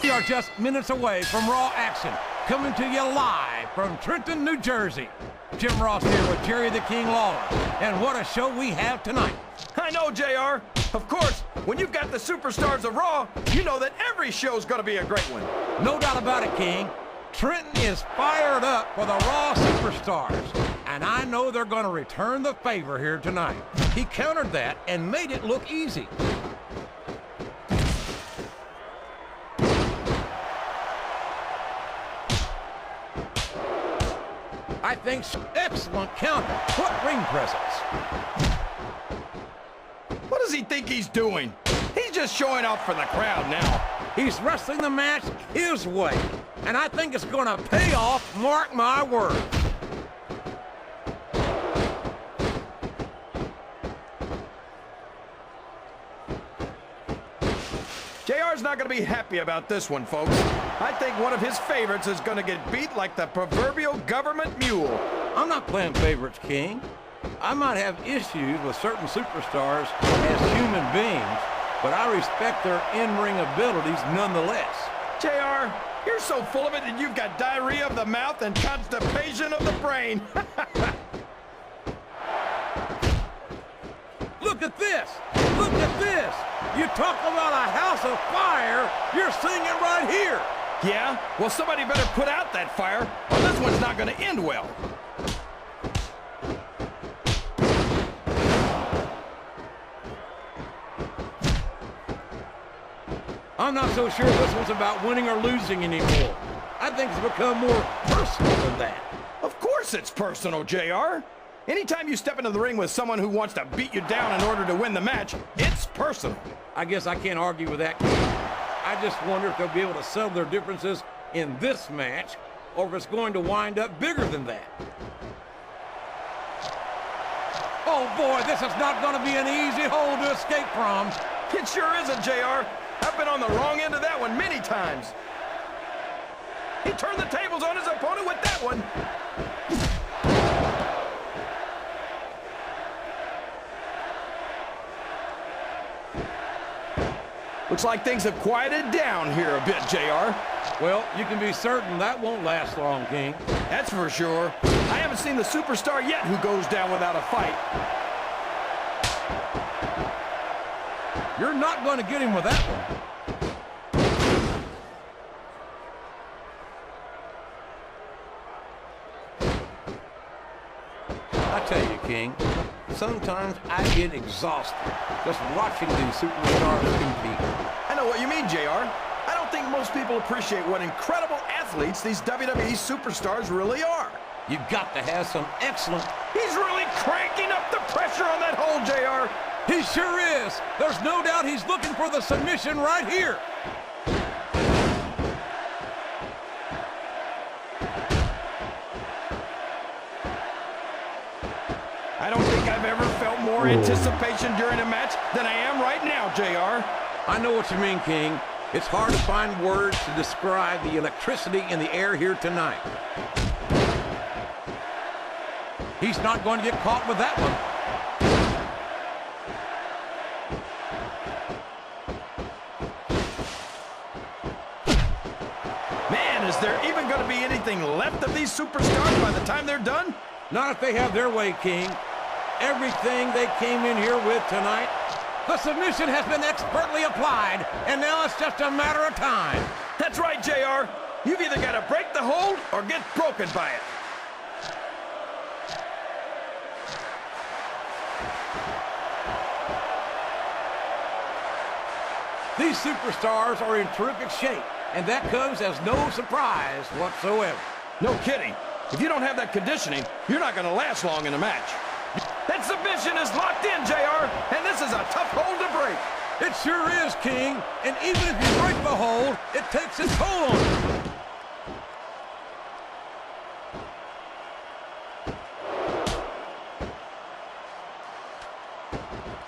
We are just minutes away from Raw action, coming to you live from Trenton, New Jersey. Jim Ross here with Jerry the King Lawler, and what a show we have tonight. I know, JR. Of course, when you've got the superstars of Raw, you know that every show's gonna be a great one. No doubt about it, King. Trenton is fired up for the Raw superstars, and I know they're gonna return the favor here tonight. He countered that and made it look easy. I think excellent counter. What ring presence. What does he think he's doing? He's just showing off for the crowd now. He's wrestling the match his way, and I think it's going to pay off, mark my words. JR's not going to be happy about this one, folks. I think one of his favorites is going to get beat like the proverbial government mule. I'm not playing favorites, King. I might have issues with certain superstars as human beings, but I respect their in-ring abilities nonetheless. JR, you're so full of it that you've got diarrhea of the mouth and constipation of the brain. Look at this! Look at this! You talk about a house of fire, you're seeing it right here! Yeah? Well, somebody better put out that fire, or this one's not going to end well. I'm not so sure this one's about winning or losing anymore. I think it's become more personal than that. Of course it's personal, JR. Anytime you step into the ring with someone who wants to beat you down in order to win the match, it's personal. I guess I can't argue with that, King. I just wonder if they'll be able to settle their differences in this match, or if it's going to wind up bigger than that. Oh boy, this is not going to be an easy hole to escape from. It sure isn't, JR. I've been on the wrong end of that one many times. He turned the tables on his opponent with that one. Looks like things have quieted down here a bit, JR. Well, you can be certain that won't last long, King. That's for sure. I haven't seen the superstar yet who goes down without a fight. You're not going to get him with that one. I tell you, King, sometimes I get exhausted just watching these superstars compete. I know what you mean, JR. I don't think most people appreciate what incredible athletes these WWE superstars really are. You've got to have some excellent... He's really cranking up the pressure on that hole, JR. He sure is. There's no doubt he's looking for the submission right here. I don't think I've ever felt more anticipation during a match than I am right now, JR. I know what you mean, King. It's hard to find words to describe the electricity in the air here tonight. He's not going to get caught with that one. Man, is there even going to be anything left of these superstars by the time they're done? Not if they have their way, King. Everything they came in here with tonight, the submission has been expertly applied, and now it's just a matter of time. That's right, JR. You've either got to break the hold or get broken by it. These superstars are in terrific shape, and that comes as no surprise whatsoever. No kidding. If you don't have that conditioning, you're not going to last long in a match. That submission is locked in, JR, and this is a tough hold to break. It sure is, King, and even if you break the hold, it takes its toll on you.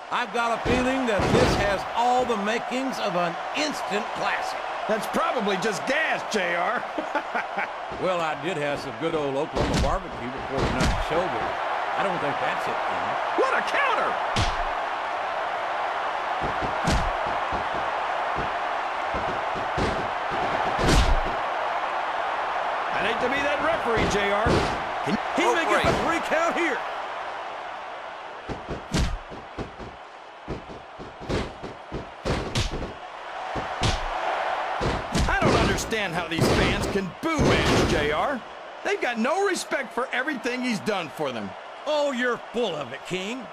I've got a feeling that this has all the makings of an instant classic. That's probably just gas, JR. Well, I did have some good old Oklahoma barbecue before tonight's show, but I don't think that's it, King. What a counter! referee, JR. He may get the 3 count here. I don't understand how these fans can boo Edge, JR. They've got no respect for everything he's done for them. Oh, you're full of it, King.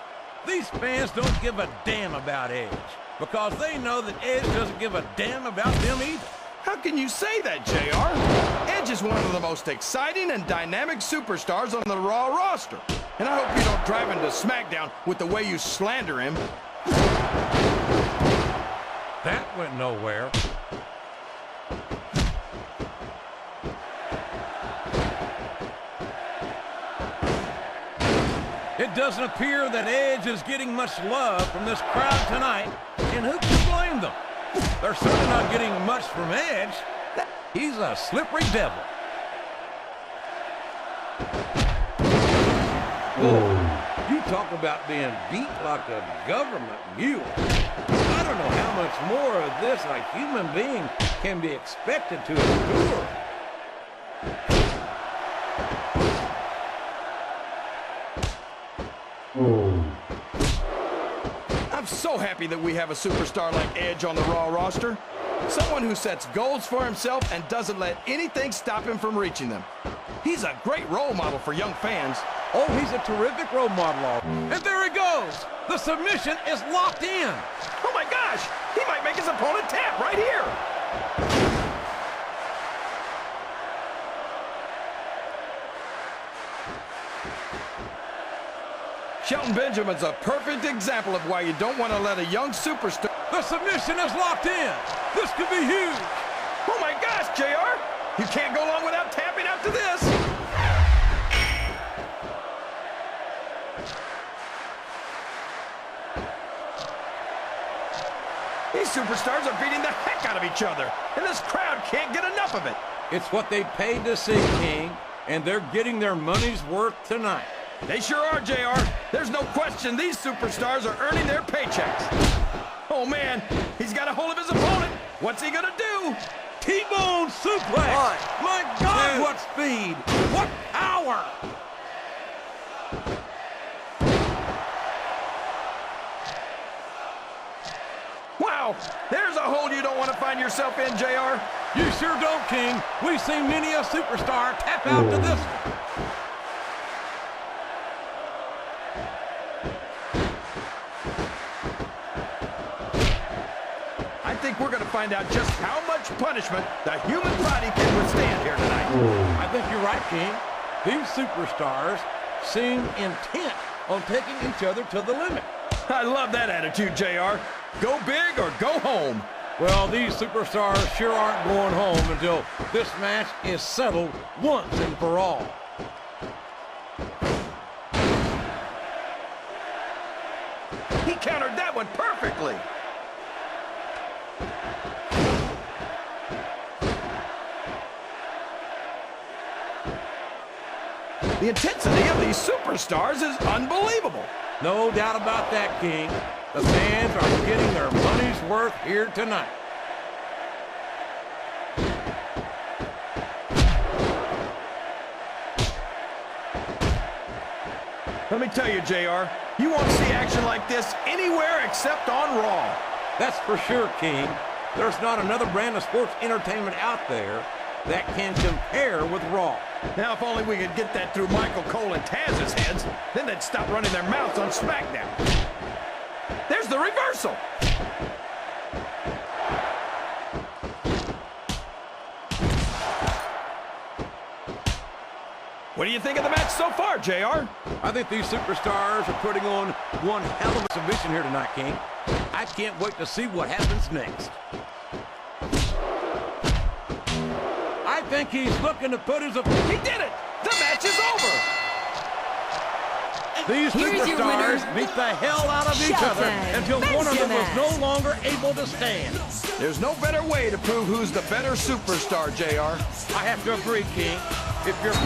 These fans don't give a damn about Edge because they know that Edge doesn't give a damn about them either. How can you say that, JR? Edge is one of the most exciting and dynamic superstars on the Raw roster. And I hope you don't drive into Smackdown with the way you slander him. That went nowhere. It doesn't appear that Edge is getting much love from this crowd tonight, and who can blame them? They're certainly not getting much from Edge. He's a slippery devil. Boy, you talk about being beat like a government mule. I don't know how much more of this a human being can be expected to endure. I'm so happy that we have a superstar like Edge on the Raw roster. Someone who sets goals for himself and doesn't let anything stop him from reaching them. He's a great role model for young fans. Oh, he's a terrific role model. And there he goes. The submission is locked in. Oh my gosh, he might make his opponent tap right here. Shelton Benjamin's a perfect example of why you don't want to let a young superstar... The submission is locked in. This could be huge. Oh my gosh, JR! You can't go long without tapping after this. These superstars are beating the heck out of each other, and this crowd can't get enough of it. It's what they paid to see, King, and they're getting their money's worth tonight. They sure are, JR. There's no question these superstars are earning their paychecks. Oh, man, he's got a hold of his opponent. What's he gonna do? T-bone suplex. My God, what speed. What power. Wow, there's a hole you don't want to find yourself in, JR. You sure don't, King. We've seen many a superstar tap out to this one. I think we're going to find out just how much punishment the human body can withstand here tonight. I think you're right, King. These superstars seem intent on taking each other to the limit. I love that attitude, JR. Go big or go home. Well, these superstars sure aren't going home until this match is settled once and for all. He countered that one perfectly. The intensity of these superstars is unbelievable. No doubt about that, King. The fans are getting their money's worth here tonight. Let me tell you, JR, you won't see action like this anywhere except on Raw. That's for sure, King. There's not another brand of sports entertainment out there that can compare with Raw. Now, if only we could get that through Michael Cole and Taz's heads, then they'd stop running their mouths on Smackdown. There's the reversal. What do you think of the match so far, JR? I think these superstars are putting on one hell of a submission here tonight, King. I can't wait to see what happens next. I think he's looking to put his... He did it! The match is over! These superstars beat the hell out of each other until one of them was no longer able to stand. There's no better way to prove who's the better superstar, JR. I have to agree, King. If you're